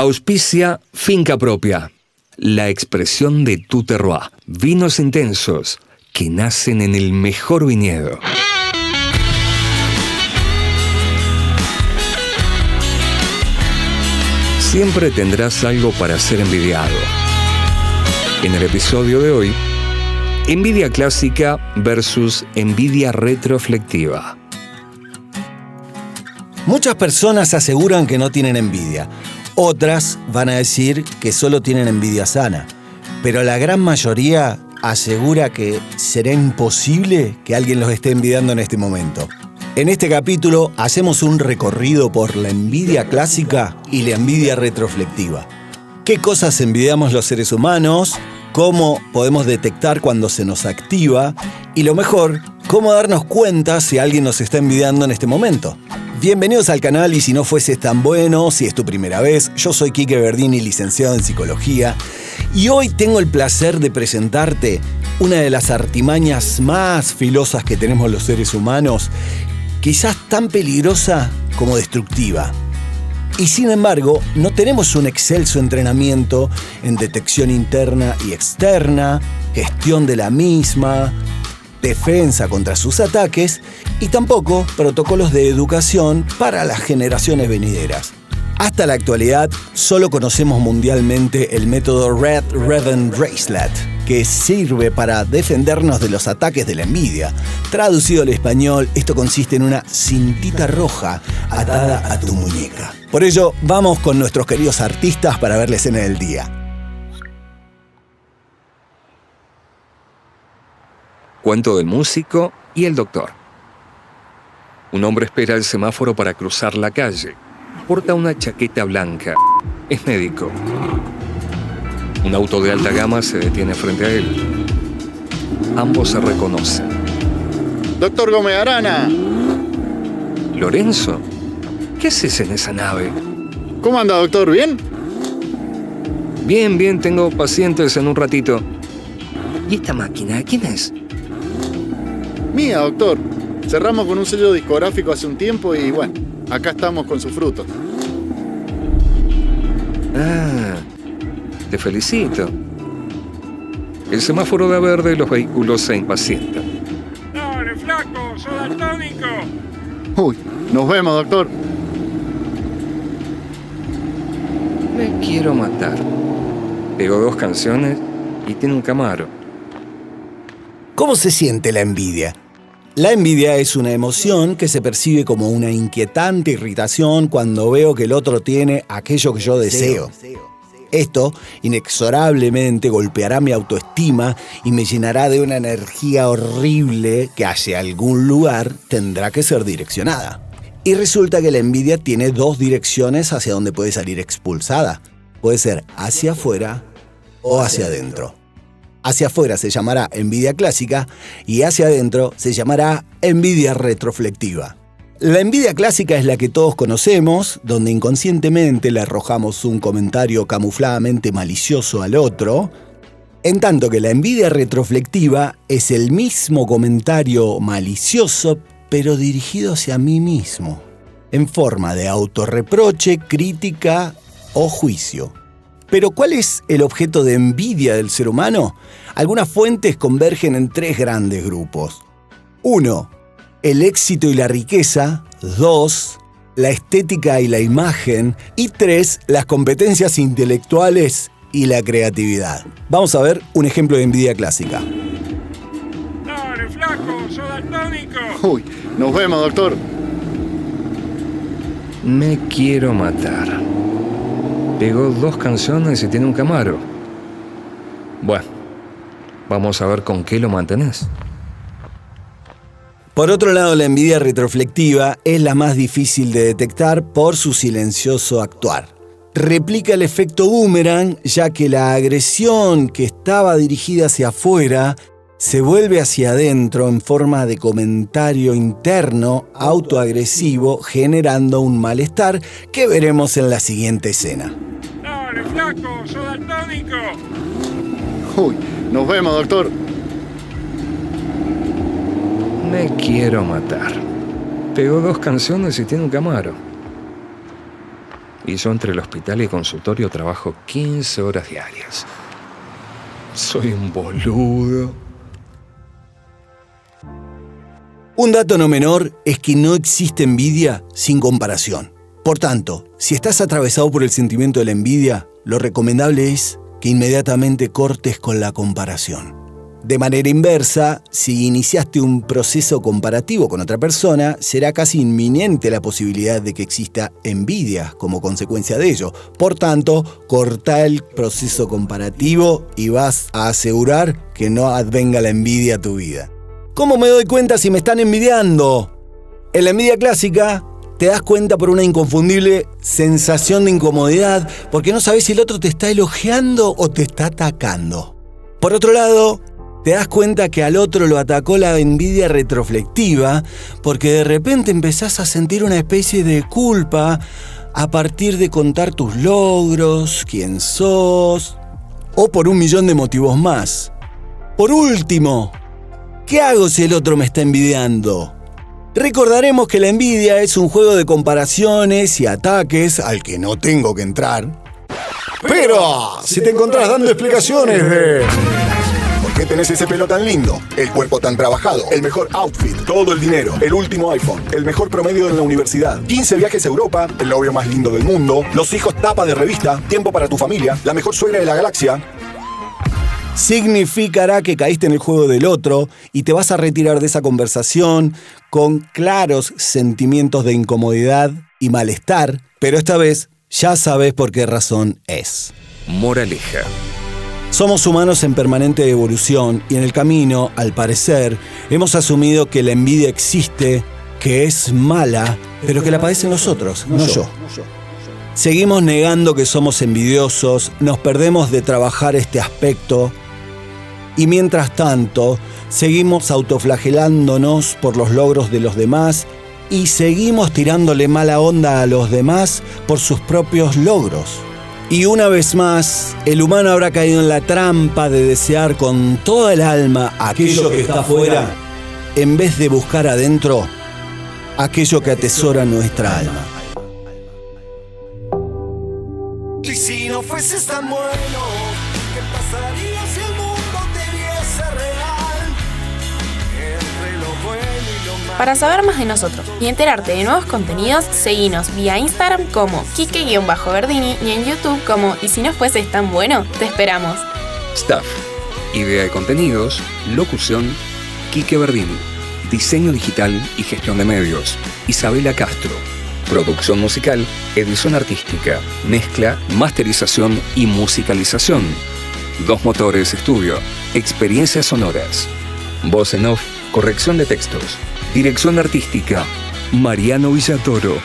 Auspicia Finca Propia, la expresión de tu terroir. Vinos intensos que nacen en el mejor viñedo. Siempre tendrás algo para ser envidiado. En el episodio de hoy, envidia clásica versus envidia retroflectiva. Muchas personas aseguran que no tienen envidia. Otras van a decir que solo tienen envidia sana. Pero la gran mayoría asegura que será imposible que alguien los esté envidiando en este momento. En este capítulo hacemos un recorrido por la envidia clásica y la envidia retroflectiva. ¿Qué cosas envidiamos los seres humanos? ¿Cómo podemos detectar cuando se nos activa? Y lo mejor, ¿cómo darnos cuenta si alguien nos está envidiando en este momento? Bienvenidos al canal y si no fueses tan bueno, si es tu primera vez, yo soy Quique Verdini, licenciado en Psicología, y hoy tengo el placer de presentarte una de las artimañas más filosas que tenemos los seres humanos, quizás tan peligrosa como destructiva. Y sin embargo, no tenemos un excelso entrenamiento en detección interna y externa, gestión de la misma, defensa contra sus ataques y tampoco protocolos de educación para las generaciones venideras. Hasta la actualidad, solo conocemos mundialmente el método Red Ribbon Bracelet, que sirve para defendernos de los ataques de la envidia. Traducido al español, esto consiste en una cintita roja atada a tu muñeca. Por ello, vamos con nuestros queridos artistas para ver la escena del día. Cuento del músico y el doctor. Un hombre espera el semáforo para cruzar la calle. Porta una chaqueta blanca. Es médico. Un auto de alta gama se detiene frente a él. Ambos se reconocen. Doctor Gómez Arana. ¿Lorenzo? ¿Qué haces en esa nave? ¿Cómo anda, doctor? ¿Bien? Bien, tengo pacientes en un ratito. ¿Y esta máquina? ¿Quién es? Mía, doctor. Cerramos con un sello discográfico hace un tiempo y bueno, acá estamos con sus frutos. Ah, te felicito. El semáforo da verde y los vehículos se impacientan. ¡Dale, flaco! ¡Soy daltónico! Uy, nos vemos, doctor. Me quiero matar. Pegó 2 canciones y tiene un Camaro. ¿Cómo se siente la envidia? La envidia es una emoción que se percibe como una inquietante irritación cuando veo que el otro tiene aquello que yo deseo. Esto inexorablemente golpeará mi autoestima y me llenará de una energía horrible que hacia algún lugar tendrá que ser direccionada. Y resulta que la envidia tiene 2 direcciones hacia donde puede salir expulsada. Puede ser hacia afuera o hacia adentro. Hacia afuera se llamará envidia clásica y hacia adentro se llamará envidia retroflectiva. La envidia clásica es la que todos conocemos, donde inconscientemente le arrojamos un comentario camufladamente malicioso al otro, en tanto que la envidia retroflectiva es el mismo comentario malicioso, pero dirigido hacia mí mismo, en forma de autorreproche, crítica o juicio. Pero ¿cuál es el objeto de envidia del ser humano? Algunas fuentes convergen en 3 grandes grupos. 1. El éxito y la riqueza. 2. La estética y la imagen. Y 3. Las competencias intelectuales y la creatividad. Vamos a ver un ejemplo de envidia clásica. ¡Dale, flaco! ¡Soy daltónico! Uy, nos vemos, doctor. Me quiero matar. Pegó 2 canciones y tiene un Camaro. Bueno, vamos a ver con qué lo mantenés. Por otro lado, la envidia retroflectiva es la más difícil de detectar por su silencioso actuar. Replica el efecto boomerang, ya que la agresión que estaba dirigida hacia afuera se vuelve hacia adentro en forma de comentario interno autoagresivo, generando un malestar que veremos en la siguiente escena. ¡Dale, flaco! ¡Soy daltónico! Uy, nos vemos, doctor. Me quiero matar. Pegó 2 canciones y tiene un Camaro. Y yo entre el hospital y el consultorio trabajo 15 horas diarias. Soy un boludo. Un dato no menor es que no existe envidia sin comparación. Por tanto, si estás atravesado por el sentimiento de la envidia, lo recomendable es que inmediatamente cortes con la comparación. De manera inversa, si iniciaste un proceso comparativo con otra persona, será casi inminente la posibilidad de que exista envidia como consecuencia de ello. Por tanto, corta el proceso comparativo y vas a asegurar que no advenga la envidia a tu vida. ¿Cómo me doy cuenta si me están envidiando? En la envidia clásica, te das cuenta por una inconfundible sensación de incomodidad, porque no sabes si el otro te está elogiando o te está atacando. Por otro lado, te das cuenta que al otro lo atacó la envidia retroflectiva, porque de repente empezás a sentir una especie de culpa a partir de contar tus logros, quién sos, o por 1.000.000 de motivos más. Por último, ¿qué hago si el otro me está envidiando? Recordaremos que la envidia es un juego de comparaciones y ataques al que no tengo que entrar. Pero, si te encontrás dando explicaciones de... ¿Por qué tenés ese pelo tan lindo? El cuerpo tan trabajado, el mejor outfit, todo el dinero, el último iPhone, el mejor promedio en la universidad, 15 viajes a Europa, el novio más lindo del mundo, los hijos tapa de revista, tiempo para tu familia, la mejor suegra de la galaxia... Significará que caíste en el juego del otro y te vas a retirar de esa conversación con claros sentimientos de incomodidad y malestar, pero esta vez ya sabes por qué razón es. Moraleja. Somos humanos en permanente evolución y en el camino, al parecer, hemos asumido que la envidia existe, que es mala, pero que la padecen los otros, no yo. Seguimos negando que somos envidiosos, nos perdemos de trabajar este aspecto y mientras tanto seguimos autoflagelándonos por los logros de los demás y seguimos tirándole mala onda a los demás por sus propios logros. Y una vez más, el humano habrá caído en la trampa de desear con toda el alma aquello que está afuera, en vez de buscar adentro aquello que atesora nuestra alma. Y si no fueses tan bueno, ¿qué pasaría si el mundo te viese real? Entre lo bueno y lo malo. Para saber más de nosotros y enterarte de nuevos contenidos, seguinos vía Instagram como Kike-Verdini y en YouTube como Y si no fueses tan bueno, te esperamos. Staff. Idea de contenidos, locución, Quique Verdini. Diseño digital y gestión de medios, Isabela Castro. Producción musical, edición artística, mezcla, masterización y musicalización. Dos Motores Estudio, experiencias sonoras. Voz en off, corrección de textos. Dirección artística, Mariano Villatoro.